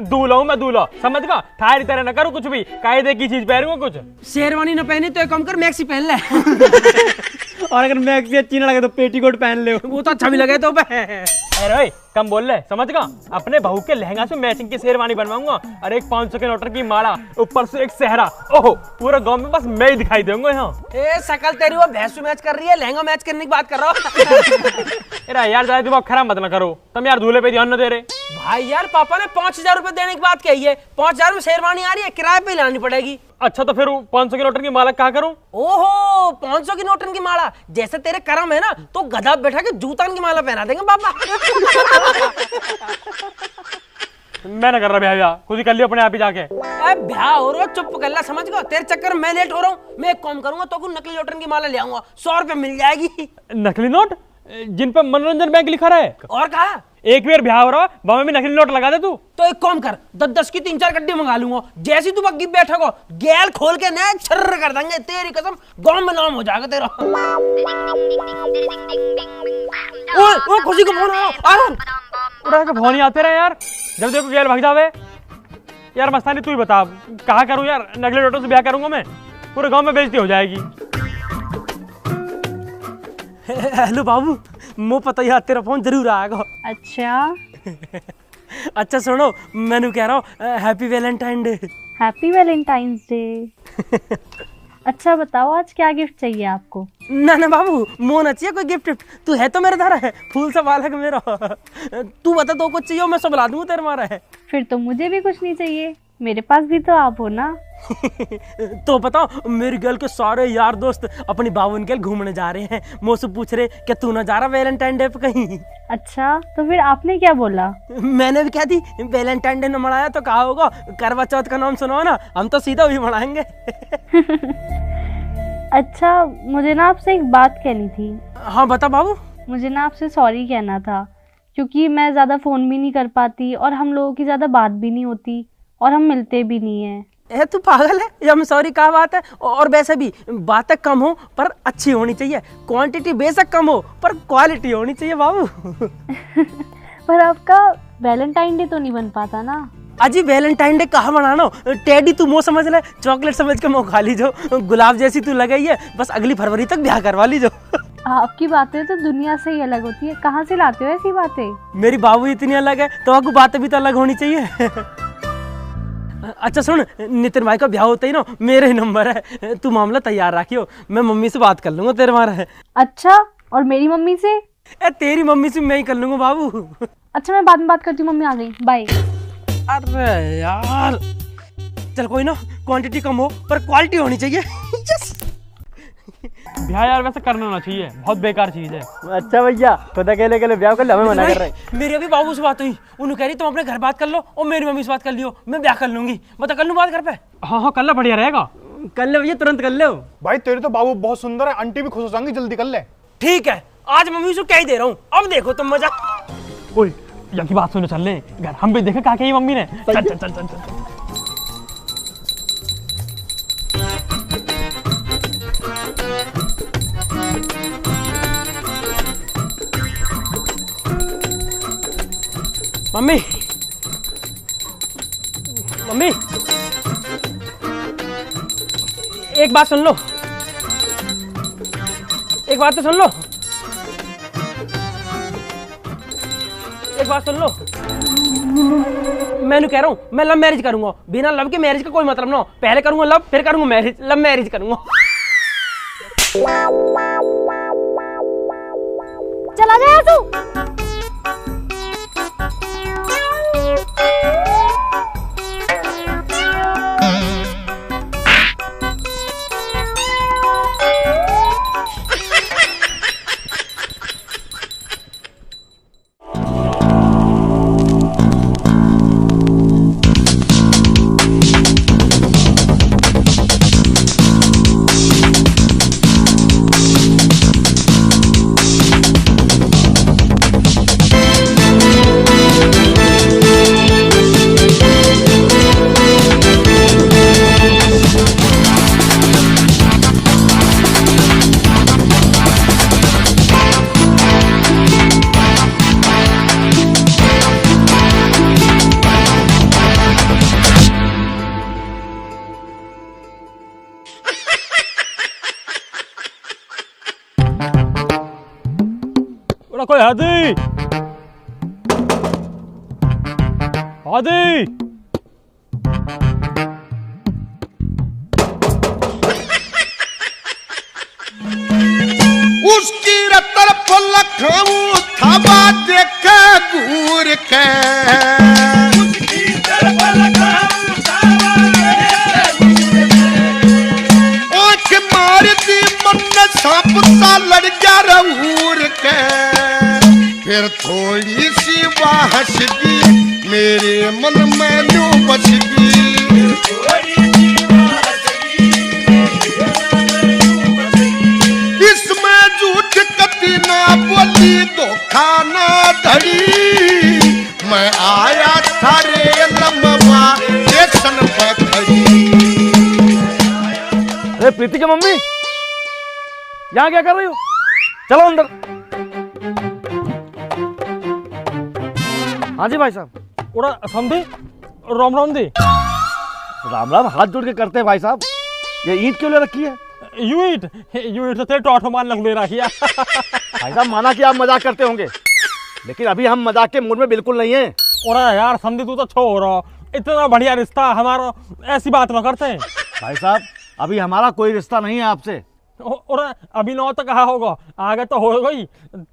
दूल्हा हूँ मैं, दूल्हा समझ गया। थारी तरह न करूँ कुछ भी, कायदे की चीज पहनूंगा कुछ। शेरवानी न पहने तो एक काम कर, मैक्सी पहन ले। और अगर मैक्सी अच्छी ना लगे तो पेटीकोट पहन ले। वो तो अच्छा भी लगे तो। अरे भाई कम बोल रहे, समझ गया। अपने बहू के लहंगा से मैचिंग की शेरवानी बनवाऊंगा और एक 500 के नोटर की माला, ऊपर से एक सेहरा। ओहो, पूरा गांव में बस मैं ही दिखाई दूंगा यहाँ। ए शकल तेरी वो भैंसू मैच कर रही है, लहंगा मैच करने की बात कर रहा हूँ। अरे यार ज्यादा दिमाग खराब मत ना करो, तुम यार दूल्हे पे ध्यान न दे रहे। भाई यार पापा ने 5000 रुपए देने की बात कही है, 5000 में शेरवानी आ रही है, किराए पे लानी पड़ेगी। अच्छा तो फिर 500 के नोटर की माला क्या करूं? ओहो 500 की नोटन की माला, जैसे तेरे करम है ना तो गधा बैठा के जूतन की माला पहना देंगे पापा। मैं ना कर रहा ब्याह, खुद ही कर लियो अपने आप ही जाके। ब्याह हो रहा, चुप कर ला, समझ गया। तेरे चक्कर में मैं लेट हो रहा हूँ। मैं एक काम करूंगा, तो नकली नोटन की माला ले आऊंगा, 100 रुपए मिल जाएगी। नकली नोट जिन पे मनोरंजन बैंक लिखा रहा है? और कहा एक बार ब्याह हो रहा, वहां भी नकली नोट लगा दे तू। तो एक काम कर, 10-10 की 3-4 गड्डी मंगा लूंगा। जैसी तू बग्गी बैठा को गैल खोल के ना छर्र कर देंगे, तेरी कसम गांव में नाम हो जाएगा तेरा। ओए खुशी को फोन आ उड़ा के फोन ही आते रहे यार, जब देखो गैल भाग जावे। यार मस्तानी तू ही बता, कहाँ करूं यार? नकली नोटों से ब्याह करूंगा मैं, पूरे गांव में बेइज्जती हो जाएगी। हेलो बाबू, मो पता यार तेरा फोन जरूर आएगा। अच्छा अच्छा सुनो, मैंने कह रहा हूँ happy Valentine Day. Happy Valentine's day. अच्छा बताओ आज क्या गिफ्ट चाहिए आपको? ना ना बाबू, मोन चाहिए कोई गिफ्ट। तू है तो मेरे धारा है, फूल सा बाल है मेरा। तू बता तो कुछ चाहिए, मैं सब ला दूंगा तेरे मारा है। फिर तो मुझे भी कुछ नहीं चाहिए, मेरे पास भी तो आप हो ना। तो बताओ, मेरी गर्ल के सारे यार दोस्त अपनी बावन के घूमने जा रहे हैं। मुझसे पूछ रहे क्या तू ना जा रहा वैलेंटाइन डे पे कहीं? अच्छा तो फिर आपने क्या बोला? मैंने भी कह दी वैलेंटाइन डे न मनाया तो कहा होगा करवा चौथ का नाम सुनाओ ना, हम तो सीधा वही मनाएंगे। अच्छा मुझे ना आपसे एक बात कहनी थी। हाँ बता बाबू। मुझे ना आपसे सॉरी कहना था, क्योंकि मैं ज़्यादा फ़ोन भी नहीं कर पाती और हम लोगों की ज़्यादा बात भी नहीं होती और हम मिलते भी नहीं हैं। ए तू पागल है? ये हम सॉरी क्या बात है? और वैसे भी बातें कम हो पर अच्छी होनी चाहिए, क्वांटिटी बेशक कम हो पर क्वालिटी होनी चाहिए बाबू। पर आपका वैलेंटाइन डे तो नहीं बन पाता ना। अजी वैलेंटाइन डे कहाँ मनाना? टेडी तू मो समझ ले, चॉकलेट समझ के मुँह खा लीजो। गुलाब जैसी तू लगाई है, बस अगली फरवरी तक ब्याह करवा लीजो। आपकी बातें तो दुनिया से ही अलग होती है, कहाँ से लाते हो ऐसी बातें? मेरी बाबू इतनी अलग है तो आपको बातें भी तो अलग होनी चाहिए। अच्छा सुन, नितिन भाई का ब्याह होता ही ना मेरे ही नंबर है, तू मामला तैयार रखियो, मैं मम्मी से बात कर लूंगा तेरे मारा है। अच्छा और मेरी मम्मी से? तेरी मम्मी से मैं ही कर लूंगा बाबू। अच्छा मैं बाद में बात करती हूँ, मम्मी आ गई, बाय। अरे यार चल कोई ना, क्वांटिटी कम हो पर क्वालिटी होनी चाहिए। ब्याह यार वैसे करना ना चाहिए, बहुत बेकार चीज है। अच्छा भैया, खुद अकेले अकेले ब्याह कर ले, हमें मना कर रहे हैं। मेरी अभी बाबू से बात हुई, उन्होंने कह रही तुम अपने घर बात कर लो और मेरी मम्मी से बात कर लियो, मैं ब्याह कर लूंगी। बता कर लूं बात घर पे? हाँ हाँ कर लो, बढ़िया रहेगा। कर ले भैया, तुरंत कर ले। भाई तेरे तो बाबू बहुत सुंदर है, आंटी भी खुश हो जाएंगी, जल्दी कर ले। ठीक है, आज मम्मी से कह ही दे रहा हूँ, अब देखो तुम मजा। ओए यहाँ की बात सुनो, चल ले घर, हम भी देखे क्या कही मम्मी ने। चल चल चल चल चल। मम्मी मम्मी एक बात सुन लो, एक बात तो सुन लो, एक बात सुन लो। मैं कह रहा हूँ मैं लव मैरिज करूंगा, बिना लव के मैरिज का कोई मतलब ना हो। पहले करूंगा लव, फिर करूंगा मैरिज, लव मैरिज करूंगा। चला जाए तू। उड़ा कोई हादी हादी। उसकी तरफ लखाऊं थाबा देखे घूर के, आंख मार दी मन सांप सा लड़ गया रहूर के, फिर थोड़ी सी बहस दी मेरे मन में न्यू बच गई। इसमें झूठ कभी ना बोली धोखा ना धड़ी, मैं आया था रे लम्बा स्टेशन पे खड़ी। अरे प्रीति की मम्मी, यहाँ क्या कर रही हो? चलो अंदर। हाँ जी भाई साहब। उड़ा समझे, राम राम दी। राम राम हाथ जोड़ के करते हैं भाई साहब। ये ईंट क्यों ले रखी है? यूं तो तेरे टॉट मान लग ले रखी है। भाई साहब माना कि आप मजाक करते होंगे, लेकिन अभी हम मजाक के मूड में बिल्कुल नहीं है। अरे यार समझे तू तो छोड़, इतना बढ़िया रिश्ता हमारा, ऐसी बात ना करते हैं। भाई साहब अभी हमारा कोई रिश्ता नहीं है आपसे। और अभी नौ तो कहा होगा, आगे तो हो गई।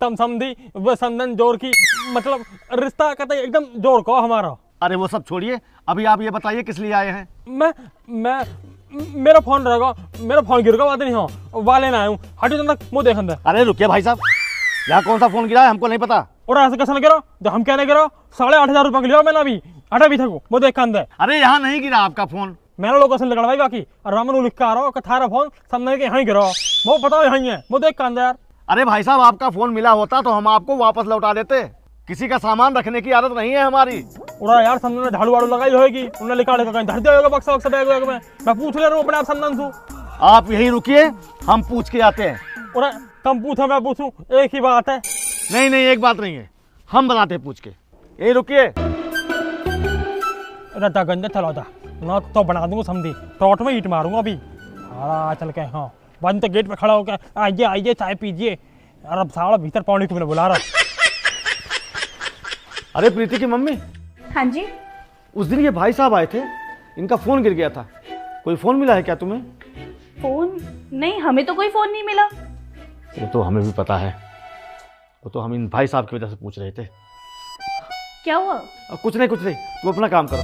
तम समझी वो संदन जोर की, मतलब रिश्ता कहते एकदम जोर को हमारा। अरे वो सब छोड़िए, अभी आप ये बताइए किस लिए आए हैं? मैं मेरा फोन रहेगा, मेरा फोन गिर गया नहीं हो वाले ना आऊँ। हटो तक मुँह देख अंदर। अरे रुकिए भाई साहब, यहाँ कौन सा फोन गिरा है हमको नहीं पता। और ऐसे कैसे गिरा जो हम कहने गिरा? 8,500 रुपये लिया मैंने अभी, हटा भी था वो देख के अंदर। अरे यहाँ नहीं गिरा आपका फोन, मैंने लोगों से लगड़वाई बाकी, और रामन लिख के आ रहा हूँ थारा फोन समझने के यहाँ गिरा, वो पता यहीं है, वो देख के अंदर यार। अरे भाई साहब आपका फोन मिला होता तो हम आपको वापस लौटा देते। किसी का सामान रखने की आदत नहीं है हमारी। उड़ा यार समझने झाड़ू वाड़ू लगाई होगी, उन्होंने लिखा कहीं धर दिया होगा बक्सा वक्सा बैग वैग में। मैं पूछ ले रहा हूँ अपने आप संदन से। आप यहीं रुकिए, हम पूछ के आते हैं। उड़ा तुम पूछो मैं पूछूं, एक ही बात है। नहीं नहीं एक बात नहीं है, हम बताते पूछ के। यहीं रुकिए। रद्दा गंदे थलौदा ना तो बना दूंगा समझी, टॉट में ईट मारूंगा अभी। हाँ चल के, हाँ बंद तो गेट पे खड़ा होकर आइए आइए चाय पीजिए। और अब साला भीतर पौने को मैंने बुला रहा। अरे प्रीति की मम्मी। हाँ जी। उस दिन ये भाई साहब आए थे, इनका फोन गिर गया था, कोई फोन मिला है क्या तुम्हें? फोन? नहीं, हमें तो कोई फोन नहीं मिला। वो तो हमें भी पता है, वो तो हम इन भाई साहब की वजह से पूछ रहे थे। क्या हुआ? कुछ नहीं तुम अपना काम करो।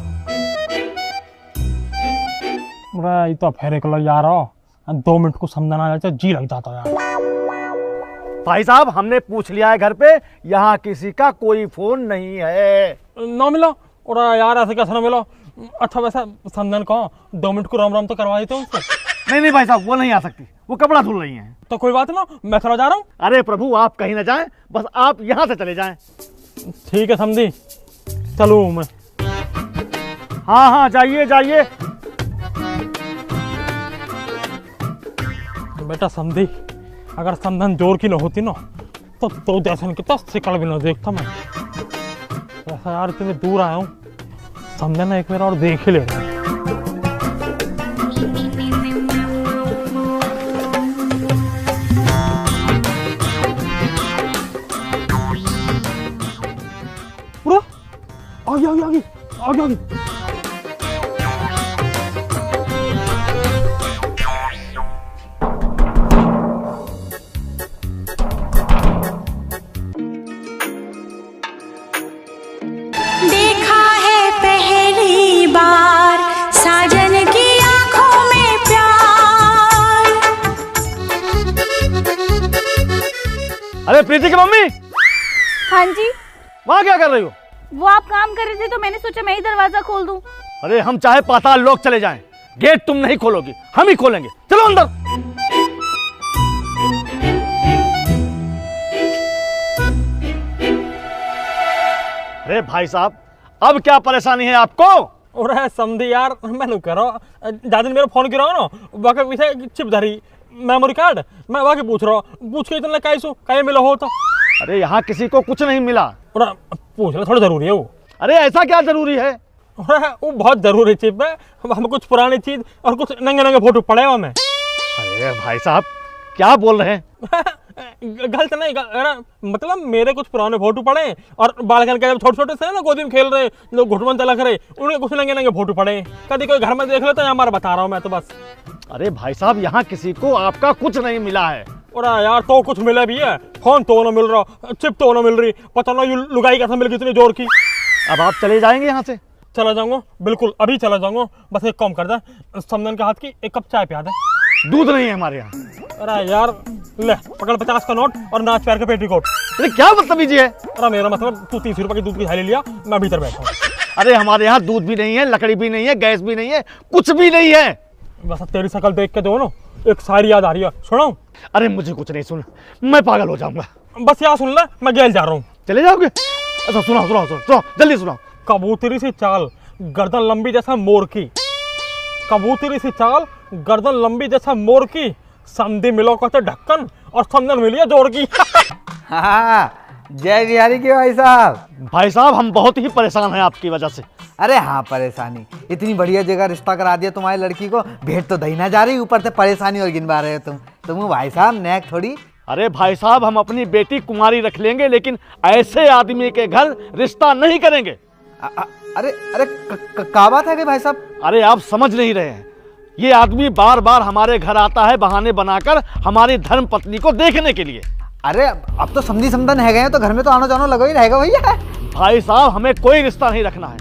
ये तो फेरे को यार 2 मिनट को समझाना आ जाता जी लग जाता यार। भाई साहब हमने पूछ लिया है घर पे, यहाँ किसी का कोई फोन नहीं है। ना मिला? और यार ऐसे कैसे ना मिला? अच्छा वैसा संदन को 2 मिनट को राम राम तो करवा देते हो उसको। नहीं भाई साहब वो नहीं आ सकती, वो कपड़ा धुल रही हैं। तो कोई बात ना, मैं चला जा रहा हूँ। अरे प्रभु आप कहीं ना जाएं, बस आप यहाँ से चले जाएं। ठीक है समझी, चलूँ मैं? हाँ जाइए जाइए। बेटा समझी, अगर संधन जोर की न होती ना तो जैसे कितना शिकल भी न देखता मैं। ऐसा यार इतने दूर आया हूँ, समझे ना एक मेरा और देख ही ले रहा है। पूरा आगे देखा है पहली बार साजन की आंखों में प्यार। अरे प्रीति की मम्मी। हाँ जी। वहाँ क्या कर रही हो? वो आप काम कर रहे थे तो मैंने सोचा मैं ही दरवाजा खोल दूं। अरे हम चाहे पाताल लोक चले जाएं, गेट तुम नहीं खोलोगी, हम ही खोलेंगे। चलो अंदर। अरे भाई साहब अब क्या परेशानी है आपको? और समझी यार मैं करो ज्यादा मेरा फोन गिरा ना, वाके पीछे चिप धरी मेमोरी कार्ड, मैं वाके पूछ रहा हूँ, पूछ के इतना कहीं मिला हो तो। अरे यहाँ किसी को कुछ नहीं मिला। और पूछना थोड़ा जरूरी है वो। अरे ऐसा क्या जरूरी है? वो बहुत जरूरी चिप है, हमें कुछ पुरानी चीज और कुछ नंगे नंगे फोटो पड़े हुए में। अरे भाई साहब क्या बोल रहे हैं? गलत नहीं मतलब मेरे कुछ पुराने फोटो पड़े और बालकन के जब छोटे छोटे से ना गोदी में खेल रहे लोग घुटमन तलक रहे उनके कुछ नंगे नंगे फोटो पड़े कभी कोई घर में देख लेता है हमारा बता रहा हूँ मैं तो बस। अरे भाई साहब यहाँ किसी को आपका कुछ नहीं मिला है। अरे यार तो कुछ मिला भी है, फोन तो ना मिल रहा, चिप तो ना मिल रही, पता ना ये लुगाई कैसे मिल गई इतनी जोर की। अब आप चले जाएंगे यहाँ से? चला जाऊंगा बिल्कुल, अभी चला जाऊंगा। बस एक काम कर दे, समदन के हाथ की एक कप चाय पिया दे। दूध नहीं है हमारे यहाँ। अरे यार ले पकड़ 50 का नोट और नाच पैर का पेटीकोट। अरे क्या बदतमीजी है? अरे मेरा मतलब तू 30 रुपए की दूध की थाली लिया, मैं भीतर बैठा हूँ। अरे हमारे यहाँ दूध भी नहीं है, लकड़ी भी नहीं है, गैस भी नहीं है, कुछ भी नहीं है। बस तेरी शक्ल देख के दो ना एक शायरी याद आ रही है, सुनाऊं? अरे मुझे कुछ नहीं सुन, मैं पागल हो जाऊंगा। बस यहाँ सुन ले, मैं गेल जा रहा हूँ। चले जाओगे? अच्छा सुनाओ जल्दी सुनाओ। कबूतरी सी चाल गर्दन लंबी जैसा मोर की, कबूतरी सी चाल गर्दन लंबी जैसा मोर की, समधी मिलो कहते ढक्कन और समदन मिलिए जोर की। हाँ जय बिहारी के भाई साहब। भाई साहब हम बहुत ही परेशान हैं आपकी वजह से। अरे हाँ परेशानी, इतनी बढ़िया जगह रिश्ता करा दिया तुम्हारी लड़की को, भेंट तो दही ना जा रही, ऊपर से परेशानी और गिनवा रहे हो तुम भाई साहब नेक थोड़ी। अरे भाई साहब हम अपनी बेटी कुमारी रख लेंगे लेकिन ऐसे आदमी के घर रिश्ता नहीं करेंगे। अरे अरे क्या बात है कि भाई साहब? अरे आप समझ नहीं रहे हैं, ये आदमी बार बार हमारे घर आता है बहाने बनाकर हमारी धर्म पत्नी को देखने के लिए। अरे अब तो समधी समदन है गए तो घर में तो आना जाना लगा ही रहेगा भैया। भाई साहब हमें कोई रिश्ता नहीं रखना है,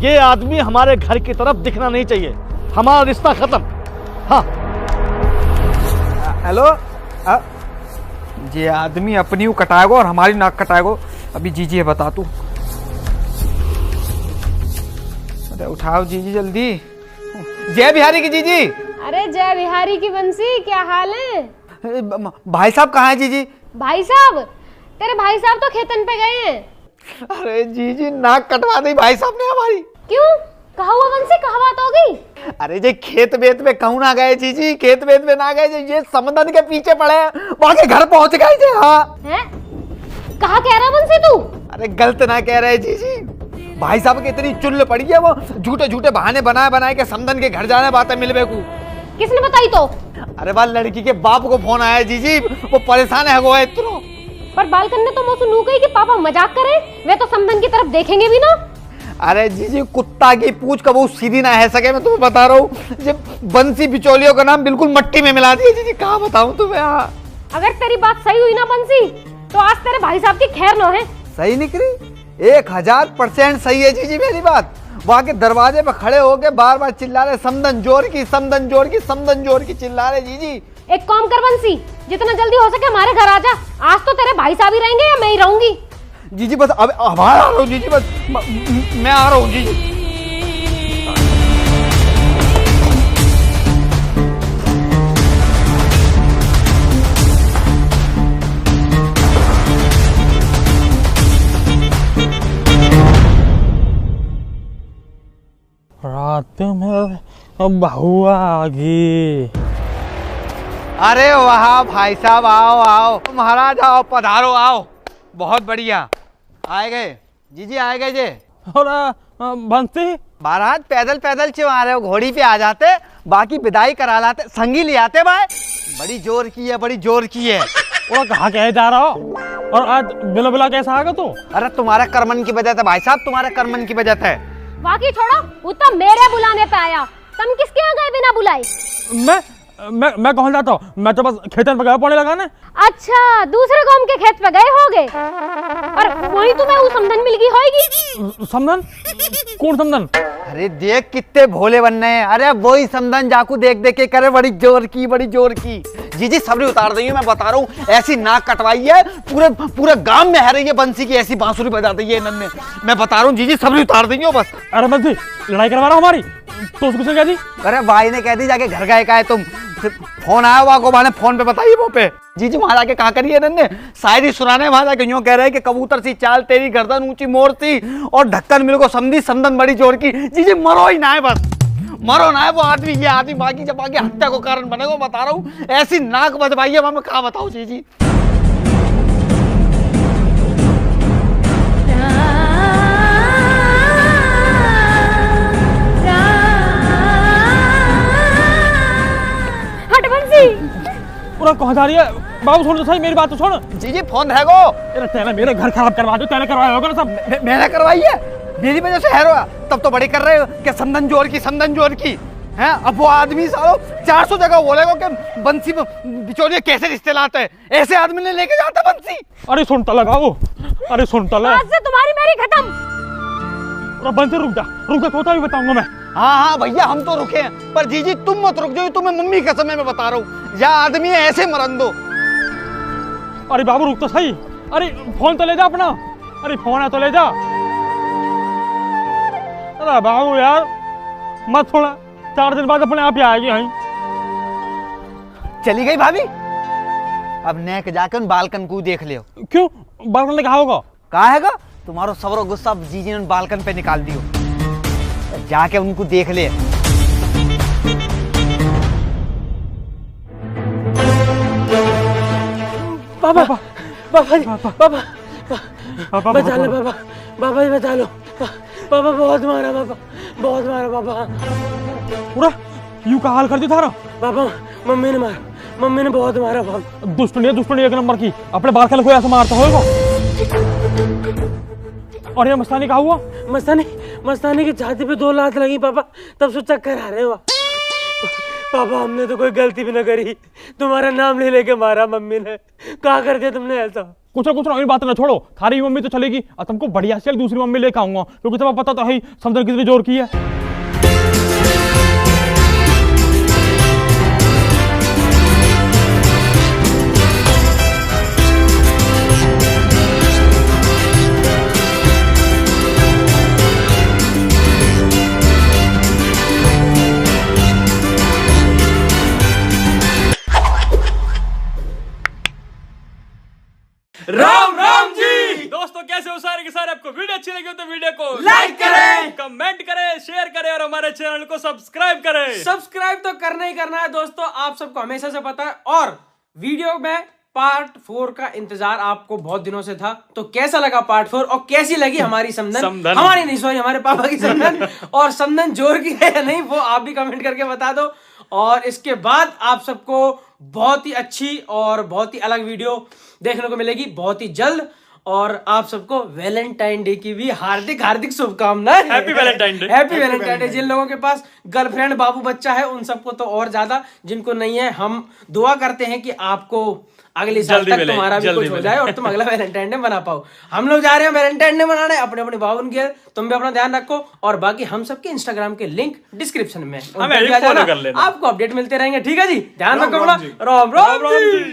ये आदमी हमारे घर की तरफ दिखना नहीं चाहिए, हमारा रिश्ता खत्म। हाँ हेलो, ये आदमी अपनी कटाएगो और हमारी नाक कटाएगो। अभी जीजी बता तू। अरे उठाओ जीजी जल्दी। जय बिहारी की जीजी। अरे जय बिहारी की बंसी, क्या हाल है? भाई साहब कहाँ है जीजी? भाई साहब तेरे भाई साहब तो खेतन पे गए हैं। अरे जीजी नाक कटवा दी भाई साहब ने हमारी। क्यों, कहा हुआ बंसी, कहा बात हो गई? अरे जी खेत वेत में कहूँ ना गए जीजी, खेत वेत में ना गए, ये समदन के पीछे पड़े हैं, वहां के घर पहुंच गए जी। हाँ हैं? कहा कह रहा बंसी तू? अरे गलत ना कह रहे जीजी, भाई साहब की इतनी चुल्ल पड़ी है, वो झूठे झूठे बहाने बनाए के समदन के घर जाने बातें मिलवे को। किसने बताई तो? अरे बाल लड़की के बाप को फोन आया जीजी, वो परेशान है वो इतना। पर बालकन ने तो मुझसे नू कही कि पापा मजाक करे, वे तो समदन की तरफ देखेंगे भी ना। अरे जीजी कुत्ता की पूछ कबू सीधी ना है सके, मैं तुम्हें बता रहा हूँ। जब बंसी बिचौलियों का नाम बिल्कुल मट्टी में मिला दिया जीजी, कहाँ बताऊँ तुम्हें। अगर तेरी बात सही हुई ना बंसी तो आज तेरे भाई साहब की खैर न है। सही निकली? 1000% सही है जीजी मेरी बात। वहां के दरवाजे पे खड़े होके बार बार चिल्ला रहे समदन जोर की, समदन जोर की, समदन जोर की चिल्ला रहे जीजी। एक काम कर बंसी, जितना जल्दी हो सके हमारे घर आ जा। आज तो तेरे भाई साहब ही रहेंगे या मैं ही रहूंगी? जीजी बस अब आ रहा हूँ जीजी, बस मैं आ रहा हूँ जीजी। रात में बहू आ गई। अरे वाह भाई साहब, आओ आओ महाराज, आओ पधारो, आओ। बहुत बढ़िया आए गए जीजी, आए गए जे। और बंसी महाराज पैदल पैदल क्यों आ रहे हो? घोड़ी पे आ जाते, बाकी विदाई करा लाते, संगी ले आते भाई। बड़ी जोर की है, बड़ी जोर की है। और कहाँ कहे जा रहा हो? और आज बिना बुला कैसा आ गया तू? अरे तुम्हारा कर्मन की वजह था भाई साहब, तुम्हारे कर्मन की वजह था। बाकी छोड़ो, वो तो मेरे बुलाने पे आया, तुम किसके यहाँ गए बिना बुलाए? मैं कौन जाता हूँ, मैं तो बस खेतन पे गया पौने लगाने। अच्छा दूसरे गांव के खेत पे गए होगे, और वही तुम्हें वो समदन मिल गई होगी। समदन? कौन समदन? अरे देख कितने भोले बनने हैं। अरे वही समदन जाकू देख देख के करे बड़ी जोर की, बड़ी जोर की। जीजी सबरी उतार देंगे, मैं बता रहा हूँ। ऐसी नाक कटवाई है, पूरे गांव में है रही है बंसी की, ऐसी बांसुरी बजा दी है इन्होंने, मैं बता रहा हूँ जीजी सबरी उतार देंगे बस। अरे बंसी लड़ाई करवा रहा हमारी, तो उसको कह दी? अरे भाई ने कह दी जाके घर गए का है तुम, फोन आया हुआ को, फोन पे बताइए वो पे। जीजी वहां जाके कहा करिए इन्होंने, शायरी सुनाने वहां जाके यूं कह रहे हैं कि कबूतर सी चाल तेरी गर्दन ऊंची मोर सी, और ढक्कन मिल को समधी समदन बड़ी जोर की। जीजी मरो ही ना है, बस मरो ना है वो आदमी, ये आदमी बाकी जब आगे हत्या को कारण बनेगा, बता रहा हूँ। ऐसी नाक बदवाई है, मैं कहा बताऊँ जीजी। पूरा कहाँ जा रही है? बाबू सुन तो सही, मेरी बात तो सुन। जी फोन है गो। तेरा मेरे घर खराब करवा दो, तेने करवाया होगा ना सब। मैंने करवाई है, मेरी वजह से है रोया। तब तो बड़े कर रहे हो कि समदन जोर की हैं। अब वो आदमी सालो 400 जगह बोलेगा कि बंसी बिचौलिए कैसे रिश्ते लाते हैं, ऐसे आदमी ने लेके जाता बंसी। अरे सुनता लगा वो, अरे सुनता लगा। आज से तुम्हारी मेरी खत्म। बंसी रुक जा, खोता भी बताऊंगा मैं। हाँ भैया हम तो रुके हैं, पर जीजी तुम मत रुक जाओ, तुम्हें मम्मी का समय में बता रहा हूँ, या आदमी है ऐसे मरन दो। अरे बाबू रुक तो सही, अरे फोन तो ले जा अपना, अरे फोन है तो ले जा। अरे बाबू यार मत छोड़ा, 4 दिन बाद अपने आप ही आएगी। हाँ चली गई भाभी। अब नेक जाके उन बालकन को देख लियो। क्यों बालकन में कहा होगा? कहा हैगा तुम्हारो सबरो गुस्सा जीजी ने बालकन पे निकाल दियो, जाके उनको देख ले। बाबा बाबा जी, बाबा बचा लो बाबा, बाबा जी बचा लो। बाबा बहुत मारा, बाबा बहुत मारा बाबा। पूरा यूं का हाल कर दिया थारा। बाबा मम्मी ने मारा, मम्मी ने बहुत मारा बाबा। दुष्टनी एक नंबर की, अपने बालकन को ऐसे मारता होगा। और ये मस्तानी कहा हुआ? मस्तानी की छाती पे 2 लात लगी पापा, तब से चक्कर आ रहे हो। पापा हमने तो कोई गलती भी ना करी, तुम्हारा नाम ले लेके मारा मम्मी ने। कहा कर दिया तुमने ऐसा? कुछ ना ये बात ना छोड़ो, थारी मम्मी तो चलेगी और तुमको बढ़िया से दूसरी मम्मी लेके आऊंगा, क्योंकि तुम्हें पता तो है समझन कितनी जोर की है। राम राम जी। दोस्तों कैसे हो सारे के सारे? आपको वीडियो अच्छी लगी हो तो वीडियो को लाइक करें, कमेंट करें, शेयर करें और हमारे चैनल को सब्सक्राइब करें। सब्सक्राइब तो करना ही करना है दोस्तों, आप सबको हमेशा से पता है। और वीडियो में पार्ट 4 का इंतजार आपको बहुत दिनों से था, तो कैसा लगा पार्ट 4 और कैसी लगी हमारी समधन, हमारी नहीं सॉरी हमारे पापा की समधन, और समधन जोर की है या नहीं वो आप भी कमेंट करके बता दो। और इसके बाद आप सबको बहुत ही अच्छी और बहुत ही अलग वीडियो देखने को मिलेगी बहुत ही जल्द। और आप सबको वैलेंटाइन डे की भी हार्दिक हार्दिक शुभकामनाएं। Happy Valentine Day. Happy Valentine Day. जिन लोगों के पास गर्लफ्रेंड बाबू बच्चा है उन सबको तो और ज्यादा, जिनको नहीं है हम दुआ करते हैं कि आपको अगले साल तक तुम्हारा भी कुछ हो जाए और तुम अगला वैलेंटाइन डे मना पाओ। हम लोग जा रहे हैं वैलेंटाइन डे मनाने अपने अपने बाबू के। तुम भी अपना ध्यान रखो और बाकी हम सबके इंस्टाग्राम के लिंक डिस्क्रिप्शन में, आपको अपडेट मिलते रहेंगे। ठीक है जी, ध्यान रखो अपना। राम राम जी।